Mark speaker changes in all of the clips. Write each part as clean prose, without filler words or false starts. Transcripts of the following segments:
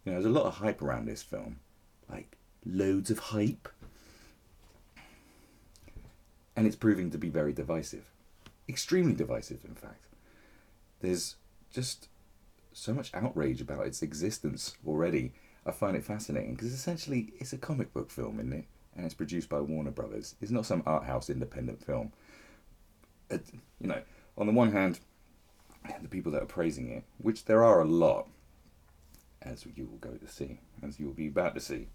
Speaker 1: You know, there's a lot of hype around this film, like loads of hype, and it's proving to be very divisive, extremely divisive. In fact, there's just so much outrage about its existence already. I find it fascinating because essentially it's a comic book film, isn't it? And it's produced by Warner Brothers. It's not some art house independent film. You know, on the one hand, the people that are praising it, which there are a lot, as you will go to see, as you will be about to see,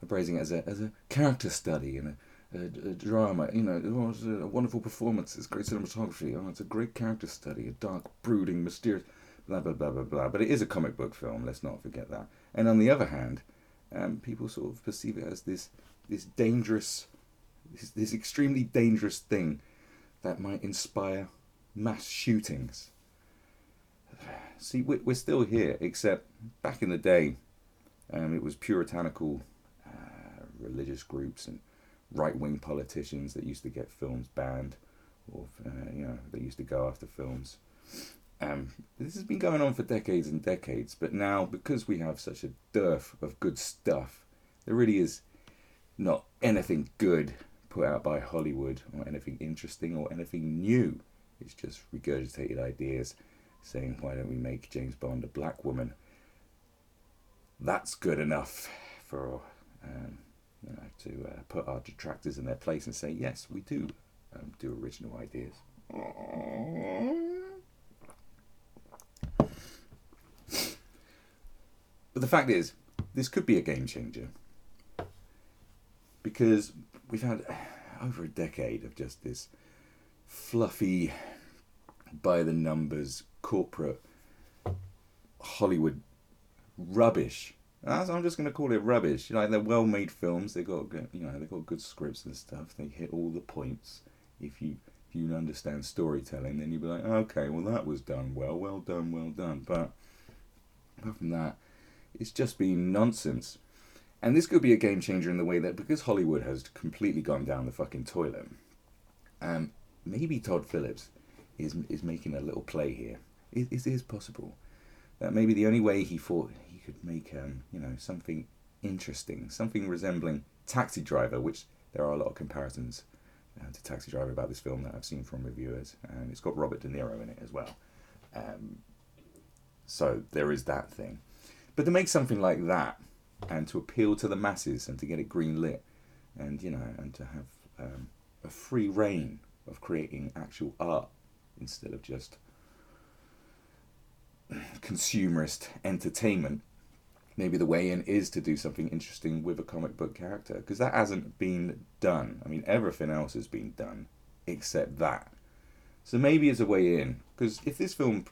Speaker 1: are praising it as a character study and a drama. You know, oh, it's a wonderful performance. It's great cinematography. Oh, it's a great character study. A dark, brooding, mysterious, blah blah blah blah blah. But it is a comic book film. Let's not forget that. And on the other hand, people sort of perceive it as this dangerous, this extremely dangerous thing that might inspire mass shootings. See, we're still here, except back in the day, it was puritanical religious groups and right-wing politicians that used to get films banned, or you know, they used to go after films. This has been going on for decades and decades, but now, because we have such a dearth of good stuff, there really is not anything good put out by Hollywood, or anything interesting, or anything new. It's just regurgitated ideas saying, why don't we make James Bond a black woman? That's good enough for you know, to put our detractors in their place and say, yes, we do original ideas. But the fact is, this could be a game changer, because we've had over a decade of just this fluffy, by the numbers, corporate Hollywood rubbish. I'm just going to call it rubbish. You know, they're well-made films. They've got good scripts and stuff. They hit all the points. If you understand storytelling, then you'll be like, okay, well that was done well. Well done. But apart from that, it's just been nonsense. And this could be a game changer in the way that, because Hollywood has completely gone down the fucking toilet, maybe Todd Phillips is making a little play here. It is possible that maybe the only way he thought he could make something interesting, something resembling Taxi Driver, which there are a lot of comparisons to Taxi Driver about this film that I've seen from reviewers, and it's got Robert De Niro in it as well. So there is that thing. But to make something like that, and to appeal to the masses, and to get it green lit, and and to have a free reign of creating actual art instead of just consumerist entertainment, maybe the way in is to do something interesting with a comic book character, because that hasn't been done. I mean, everything else has been done except that. So maybe it's a way in, because if this film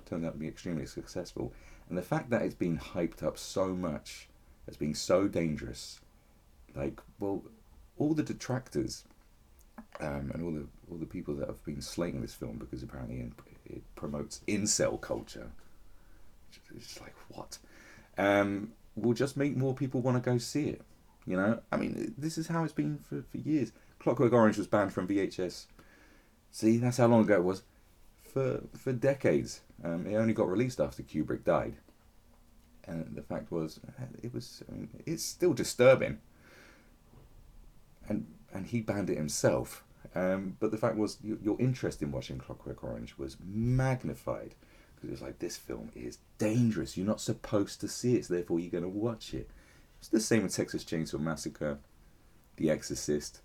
Speaker 1: turns out to be extremely successful, and the fact that it's been hyped up so much as being so dangerous, like, well, all the detractors and all the people that have been slating this film because apparently it promotes incel culture, it's like, what? Will just make more people want to go see it. You know, I mean, this is how it's been for years. Clockwork Orange was banned from VHS. See, that's how long ago it was. For decades. It only got released after Kubrick died. And the fact was, it's still disturbing. And he banned it himself. But the fact was, your interest in watching Clockwork Orange was magnified. Because it was like, this film is dangerous. You're not supposed to see it, so therefore you're going to watch it. It's the same with Texas Chainsaw Massacre, The Exorcist.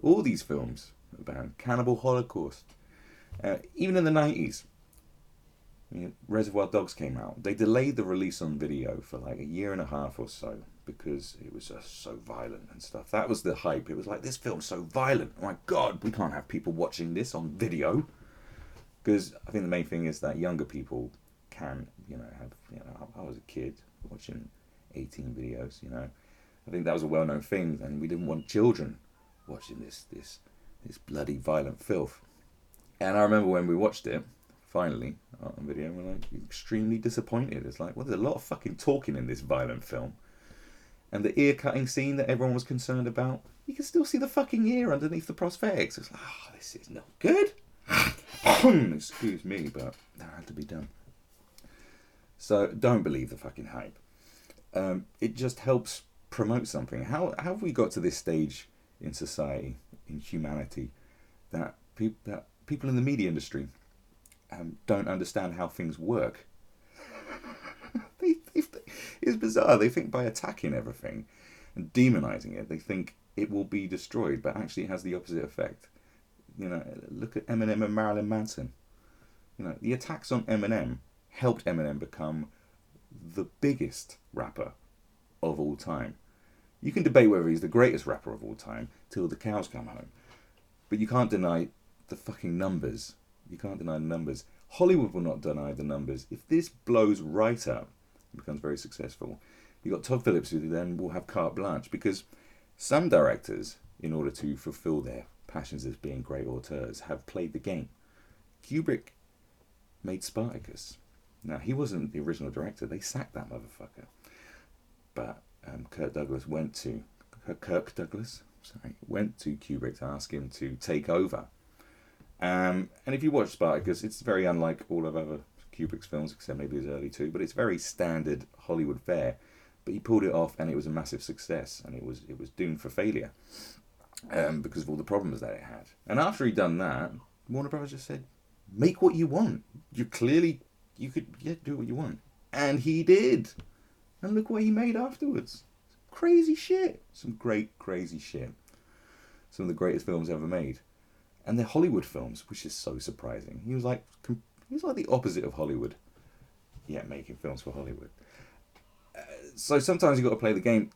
Speaker 1: All these films are banned. Cannibal Holocaust. Even in the 90s, Reservoir Dogs came out. They delayed the release on video for like a year and a half or so because it was just so violent and stuff. That was the hype. It was like, this film's so violent. Oh my God, we can't have people watching this on video. Because I think the main thing is that younger people can, I was a kid watching 18 videos, I think that was a well-known thing, and we didn't want children watching this bloody violent filth. And I remember when we watched it, finally, on video, we're like extremely disappointed. It's like, well, there's a lot of fucking talking in this violent film. And the ear-cutting scene that everyone was concerned about, you can still see the fucking ear underneath the prosthetics. It's like, this is not good. Excuse me, but that had to be done. So don't believe the fucking hype. It just helps promote something. How have we got to this stage in society, in humanity, that people in the media industry don't understand how things work? It's bizarre. They think by attacking everything and demonizing it, they think it will be destroyed, but actually it has the opposite effect. You know, look at Eminem and Marilyn Manson. You know, the attacks on Eminem helped Eminem become the biggest rapper of all time. You can debate whether he's the greatest rapper of all time till the cows come home, but you can't deny the fucking numbers. You can't deny the numbers. Hollywood will not deny the numbers. If this blows right up, it becomes very successful. You've got Todd Phillips, who then will have carte blanche, because some directors, in order to fulfill their passions as being great auteurs, have played the game. Kubrick made Spartacus. Now, he wasn't the original director. They sacked that motherfucker. But Kirk Douglas went to Kubrick to ask him to take over. And if you watch Spartacus, it's very unlike all of other Kubrick's films, except maybe his early two. But it's very standard Hollywood fare. But he pulled it off, and it was a massive success, and it was doomed for failure because of all the problems that it had. And after he'd done that, Warner Brothers just said, "Make what you want. You could do what you want," and he did. And look what he made afterwards. Crazy shit. Some great, crazy shit. Some of the greatest films ever made. And they're Hollywood films, which is so surprising. He was like the opposite of Hollywood, yet making films for Hollywood. So sometimes you got to play the game.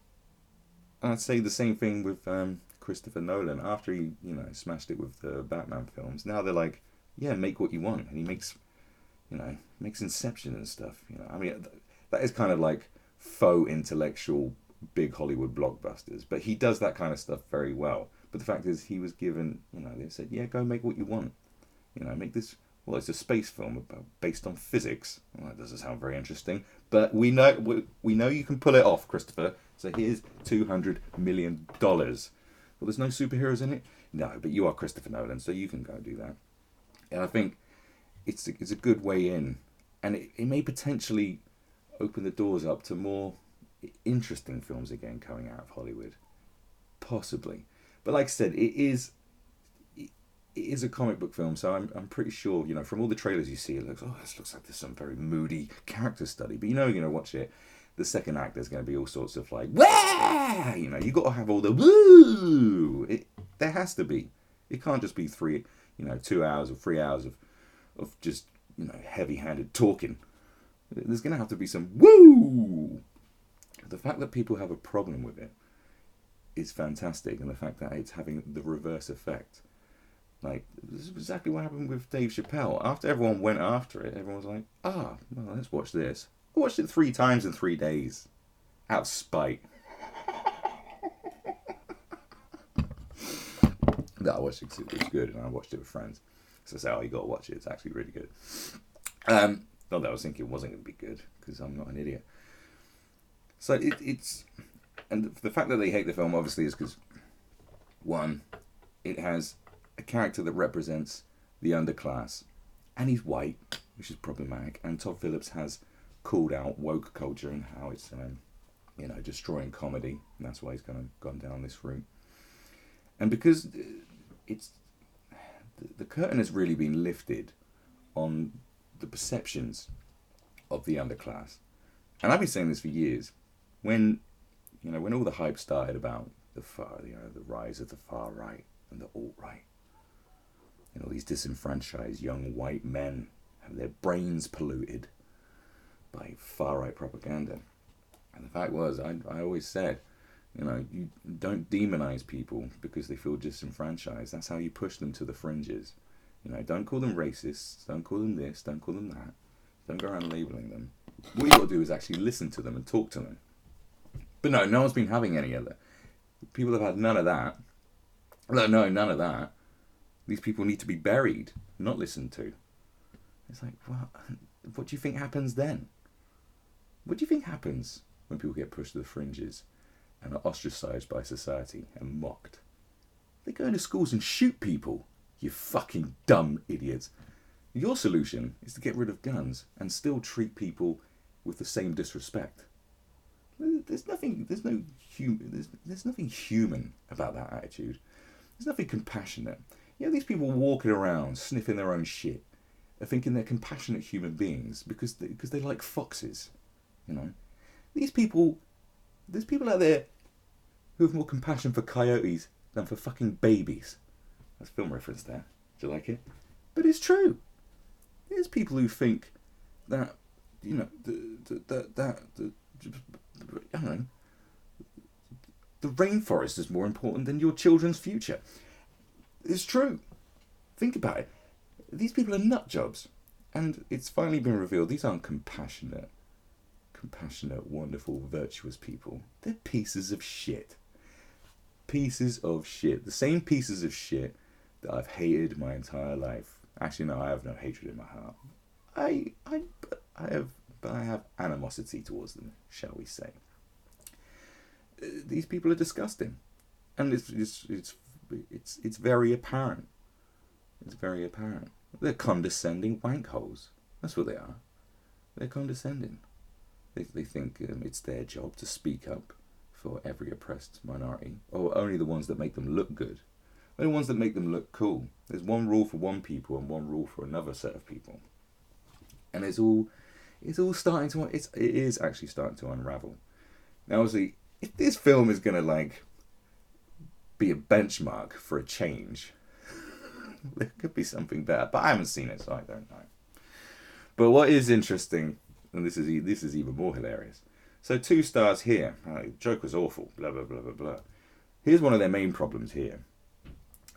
Speaker 1: And I'd say the same thing with Christopher Nolan. After he, smashed it with the Batman films, now they're like, yeah, make what you want. And he makes Inception and stuff. I mean, that is kind of like faux intellectual big Hollywood blockbusters. But he does that kind of stuff very well. But the fact is, he was given, they said, yeah, go make what you want. Make this. Well, it's a space film based on physics. Well, that doesn't sound very interesting, but we know you can pull it off, Christopher. So here's $200 million. Well, there's no superheroes in it. No, but you are Christopher Nolan, so you can go do that. And I think it's a good way in, and it may potentially open the doors up to more interesting films again coming out of Hollywood, possibly. But like I said, it is a comic book film, so I'm pretty sure, from all the trailers you see, it looks like there's some very moody character study. But you're going to watch it, the second act, there's going to be all sorts of like, wah! You got to have all the woo! There has to be. It can't just be 2 hours or 3 hours of just, heavy-handed talking. There's going to have to be some woo! The fact that people have a problem with it is fantastic, and the fact that it's having the reverse effect. Like, this is exactly what happened with Dave Chappelle. After everyone went after it, everyone was like, well, let's watch this. I watched it 3 times in 3 days. Out of spite. No, I watched it because it was good, and I watched it with friends. So I said, you got to watch it. It's actually really good. Not that I was thinking it wasn't going to be good, because I'm not an idiot. So it's... And the fact that they hate the film, obviously, is because, one, it has a character that represents the underclass, and he's white, which is problematic. And Todd Phillips has called out woke culture and how it's, destroying comedy, and that's why he's gone down this route. And because the curtain has really been lifted on the perceptions of the underclass, and I've been saying this for years. When all the hype started about the rise of the far right and the alt-right, all these disenfranchised young white men have their brains polluted by far-right propaganda. And the fact was, I always said, you don't demonize people because they feel disenfranchised. That's how you push them to the fringes. Don't call them racists, don't call them this, don't call them that. Don't go around labeling them. What you got to do is actually listen to them and talk to them. But no one's been having any of that. People have had none of that. No, none of that. These people need to be buried, not listened to. It's like, well, what do you think happens then? What do you think happens when people get pushed to the fringes and are ostracized by society and mocked? They go into schools and shoot people, you fucking dumb idiots. Your solution is to get rid of guns and still treat people with the same disrespect. There's nothing human about that attitude. There's nothing compassionate. These people walking around sniffing their own shit are thinking they're compassionate human beings because they like foxes. These people, there's people out there who have more compassion for coyotes than for fucking babies. That's film reference there. Do you like it? But it's true. There's people who think that I don't know, the rainforest is more important than your children's future. It's true. Think about it. These people are nut jobs, and it's finally been revealed these aren't compassionate, wonderful, virtuous people. They're pieces of shit. Pieces of shit. The same pieces of shit that I've hated my entire life. Actually, no, I have no hatred in my heart. I have animosity towards them, shall we say? These people are disgusting, and it's very apparent. It's very apparent. They're condescending wankholes. That's what they are. They're condescending. They think it's their job to speak up for every oppressed minority, or only the ones that make them look good, only the ones that make them look cool. There's one rule for one people and one rule for another set of people, and it's all starting to. It is actually starting to unravel. Now, obviously, if this film is gonna be a benchmark for a change, there could be something better. But I haven't seen it, so I don't know. But what is interesting, and this is even more hilarious. So 2 stars here. Joker's awful. Blah blah blah blah blah. Here's one of their main problems here,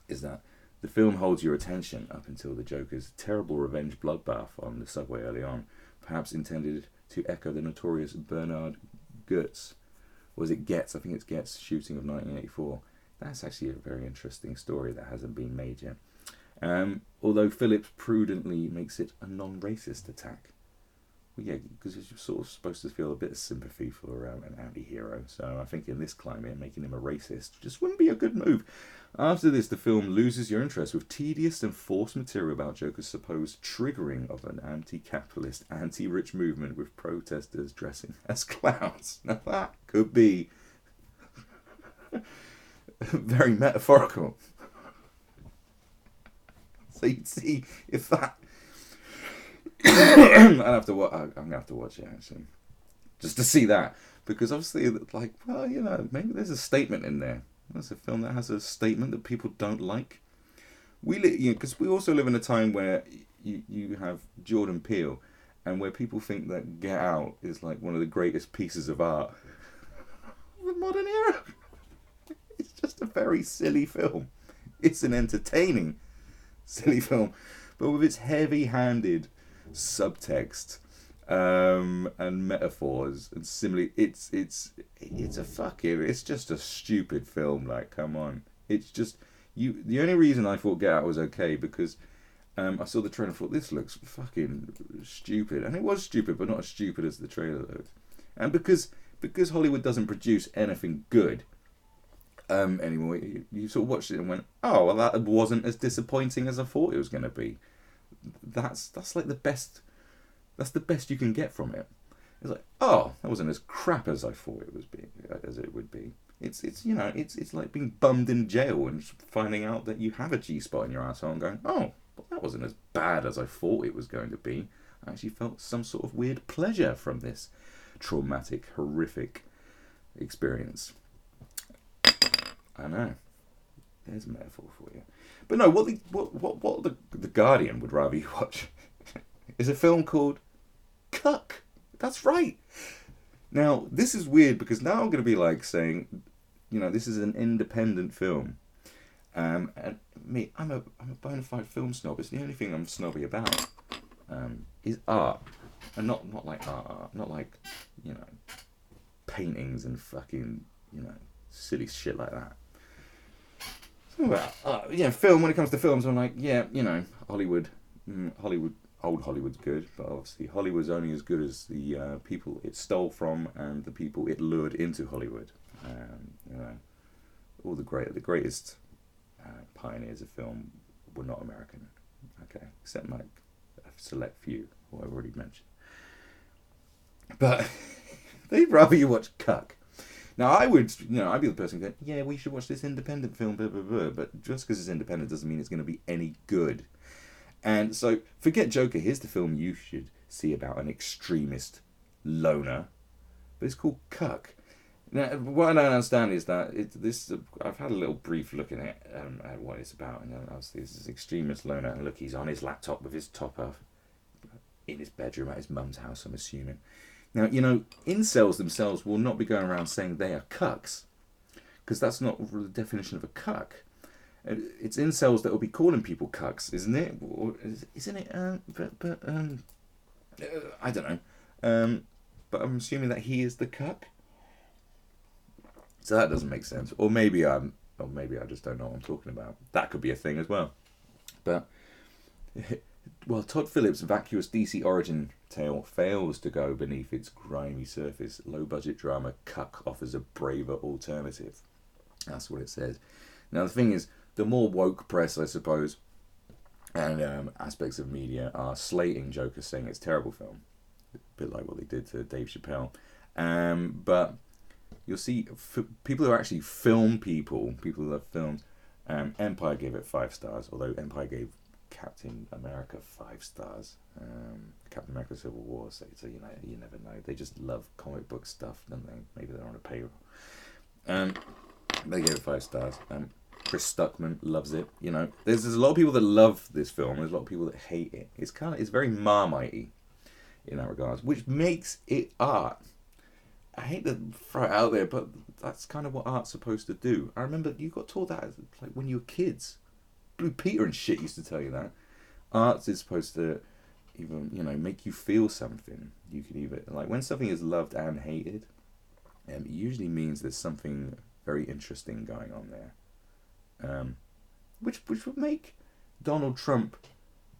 Speaker 1: is that the film holds your attention up until the Joker's terrible revenge bloodbath on the subway early on, perhaps intended to echo the notorious Bernard Goetz. Was it Getz? I think it's Getz shooting of 1984. That's actually a very interesting story that hasn't been made yet. Although Phillips prudently makes it a non-racist attack. Well, yeah, because you're sort of supposed to feel a bit of sympathy for an anti-hero. So I think in this climate, making him a racist just wouldn't be a good move. After this, the film loses your interest with tedious and forced material about Joker's supposed triggering of an anti-capitalist, anti-rich movement with protesters dressing as clowns. Now that could be very metaphorical. So you'd see if that... I'm gonna have to watch it actually, just to see that, because obviously, maybe there's a statement in there. There's a film that has a statement that people don't like. Because we also live in a time where you have Jordan Peele, and where people think that Get Out is like one of the greatest pieces of art of the modern era. It's just a very silly film. It's an entertaining silly film, but with its heavy-handed subtext and metaphors and simile, it's just a stupid film. Like, come on, it's just the only reason I thought Get Out was okay because I saw the trailer and thought this looks fucking stupid, and it was stupid, but not as stupid as the trailer looked. And because Hollywood doesn't produce anything good anymore, you sort of watched it and went, oh well, that wasn't as disappointing as I thought it was going to be. That's like the best. That's the best you can get from it. It's like, oh, that wasn't as crap as I thought it would be. It's like being bummed in jail and finding out that you have a G-spot in your asshole and going, oh, well, that wasn't as bad as I thought it was going to be. I actually felt some sort of weird pleasure from this traumatic, horrific experience. I know. There's a metaphor for you. But no, what the Guardian would rather you watch is a film called Cuck. That's right. Now, this is weird because now I'm going to be like saying, this is an independent film. And me, I'm a bona fide film snob. It's the only thing I'm snobby about is art. And not like art, not like, paintings and fucking, silly shit like that. Well, film, when it comes to films, I'm like, Hollywood, old Hollywood's good, but obviously Hollywood's only as good as the people it stole from and the people it lured into Hollywood. All the greatest pioneers of film were not American, okay, except like a select few who I've already mentioned. But they'd rather you watch Cuck. Now, I would, I'd be the person going, yeah, we should watch this independent film, blah, blah, blah. But just because it's independent doesn't mean it's going to be any good. And so, forget Joker. Here's the film you should see about an extremist loner. But it's called Cuck. Now, what I don't understand is that I've had a little brief look at it, at what it's about. And obviously, this is extremist loner. And look, he's on his laptop with his top off in his bedroom at his mum's house, I'm assuming. Now, incels themselves will not be going around saying they are cucks, because that's not the definition of a cuck. It's incels that will be calling people cucks, isn't it? Or isn't it? I don't know. But I'm assuming that he is the cuck. So that doesn't make sense. Or maybe I just don't know what I'm talking about. That could be a thing as well. But well, Todd Phillips' vacuous DC origin tale fails to go beneath its grimy surface. Low-budget drama Cuck offers a braver alternative. That's what it says. Now, the thing is, the more woke press, I suppose, and aspects of media are slating Joker, saying it's a terrible film. A bit like what they did to Dave Chappelle. But you'll see people who actually film people who love films. Empire gave it 5 stars, although Empire gave Captain America 5 stars. Captain America Civil War, so you never know. They just love comic book stuff, don't they? Maybe they're on a payroll. They gave it 5 stars. Chris Stuckman loves it. There's a lot of people that love this film. There's a lot of people that hate it. It's very Marmite-y in that regard, which makes it art. I hate to throw it out there, but that's kind of what art's supposed to do. I remember you got taught that like when you were kids. Blue Peter and shit used to tell you that. Art is supposed to even, make you feel something. You can either, like when something is loved and hated, it usually means there's something very interesting going on there. Which would make Donald Trump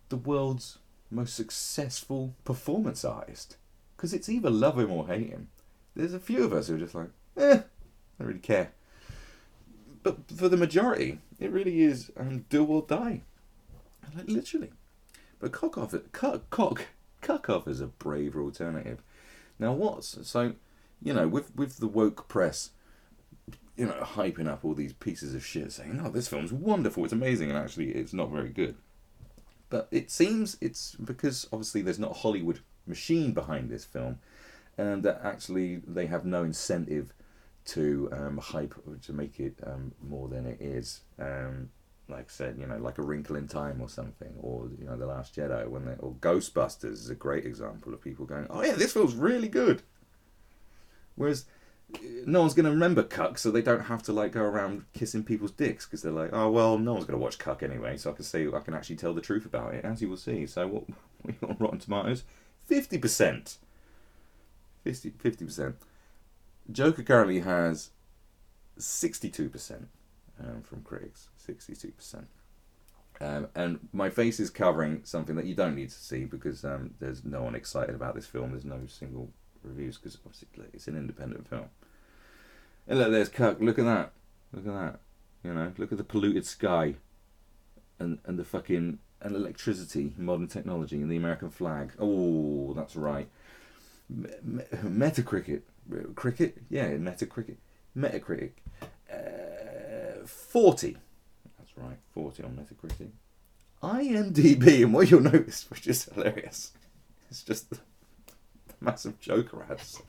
Speaker 1: the world's most successful performance artist. Because it's either love him or hate him. There's a few of us who are just like, I don't really care. But for the majority, it really is do or die. Like, literally. But Cuck offers a braver alternative. Now with the woke press, hyping up all these pieces of shit, saying, "Oh, this film's wonderful, it's amazing," and actually, it's not very good. But it seems it's because obviously there's not a Hollywood machine behind this film, and that actually they have no incentive to hype to make it more than it is. Like I said, like A Wrinkle in Time or something, or The Last Jedi, or Ghostbusters is a great example of people going, "Oh yeah, this feels really good." Whereas no one's going to remember Cuck, so they don't have to go around kissing people's dicks because they're like, "Oh well, no one's going to watch Cuck anyway, so I can actually tell the truth about it," as you will see. So what we got on Rotten Tomatoes? 50%. 50%. Joker currently has 62% from critics. 62%. And my face is covering something that you don't need to see because there's no one excited about this film. There's no single reviews because obviously it's an independent film. And look, there's Cuck. Look at that. Look at that. Look at the polluted sky and the fucking electricity, modern technology, and the American flag. Oh, that's right. Metacritic. Metacritic. 40. That's right, 40 on Metacritic. IMDb, and what you'll notice, which is hilarious, it's just the massive Joker ads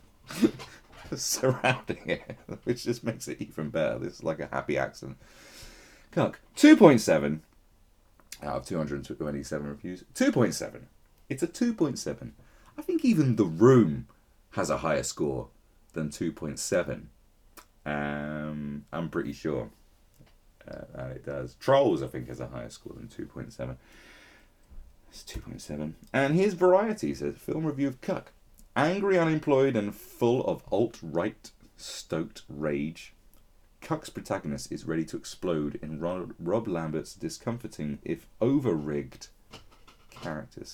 Speaker 1: surrounding it, which just makes it even better. This is like a happy accident. Cuck, 2.7 out of 227 reviews. 2.7. It's a 2.7. I think even The Room has a higher score than 2.7. I'm pretty sure. And it does. Trolls, I think, has a higher score than 2.7. It's 2.7. And here's Variety, says, film review of Cuck. Angry, unemployed, and full of alt-right stoked rage, Cuck's protagonist is ready to explode in Rob Lambert's discomforting, if over-rigged, character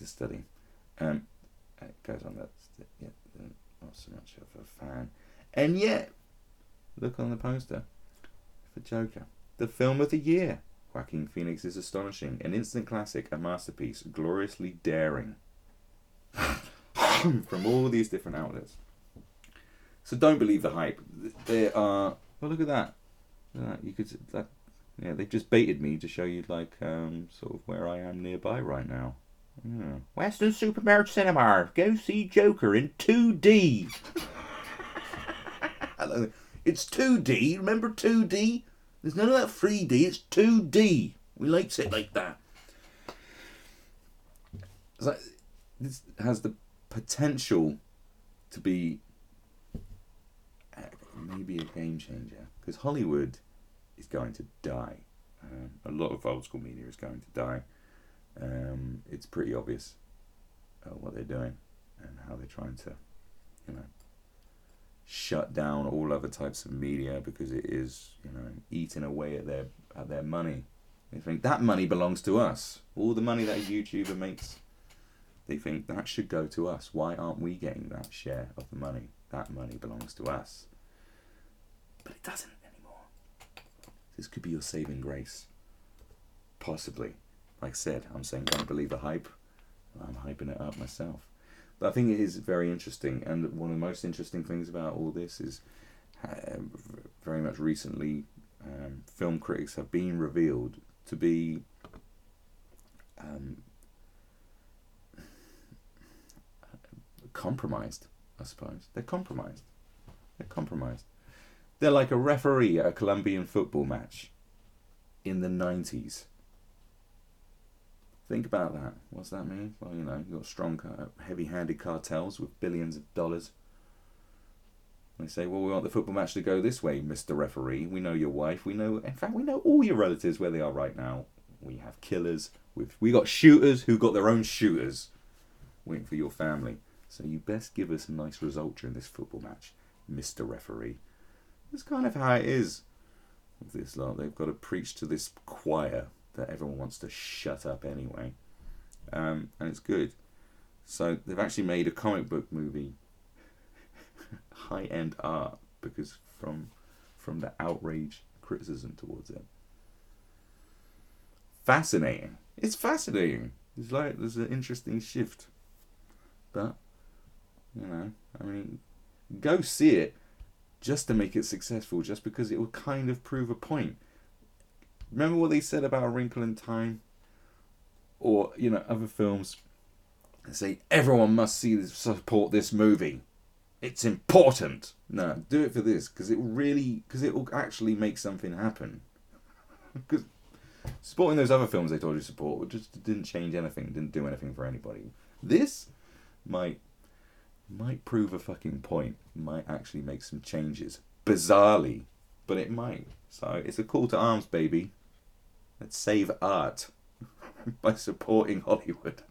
Speaker 1: study. It goes on that. Yeah, not so much of a fan. And yet, look on the poster for Joker. The film of the year. Joaquin Phoenix is astonishing. An instant classic, a masterpiece, gloriously daring. from all these different outlets. So don't believe the hype. There are. Well, look at that. You could that. Yeah, they've just baited me to show you like sort of where I am nearby right now. Yeah. Western Supermare Cinema. Go see Joker in 2D. It's 2D. Remember 2D? There's none of that 3D. It's 2D. We likes it like that. It's like, this has the potential to be maybe a game changer, because Hollywood is going to die. A lot of old school media is going to die. It's pretty obvious what they're doing and how they're trying to, shut down all other types of media because it is, eating away at their money. They think that money belongs to us. All the money that a YouTuber makes, they think that should go to us. Why aren't we getting that share of the money? That money belongs to us. But it doesn't anymore. This could be your saving grace. Possibly. Like I said, I'm saying don't believe the hype. I'm hyping it up myself. But I think it is very interesting, and one of the most interesting things about all this is very much recently film critics have been revealed to be compromised, I suppose. They're compromised. They're like a referee at a Colombian football match in the 90s. Think about that. What's that mean? Well, you've got strong, heavy-handed cartels with billions of dollars. They say, well, we want the football match to go this way, Mr. Referee. We know your wife. In fact, we know all your relatives where they are right now. We have killers. We got shooters who got their own shooters waiting for your family. So you best give us a nice result during this football match, Mr. Referee. That's kind of how it is with this lot. They've got to preach to this choir that everyone wants to shut up anyway. And it's good. So they've actually made a comic book movie, high-end art, because from the outrage criticism towards it. Fascinating. It's fascinating. There's an interesting shift. But, go see it just to make it successful, just because it will kind of prove a point. Remember what they said about A Wrinkle in Time? Or, other films. They say, everyone must support this movie. It's important. No, do it for this, because it will actually make something happen. Because supporting those other films they told you to support just didn't change anything, didn't do anything for anybody. This might prove a fucking point. Might actually make some changes. Bizarrely. But it might. So it's a call to arms, baby. Let's save art by supporting Hollywood.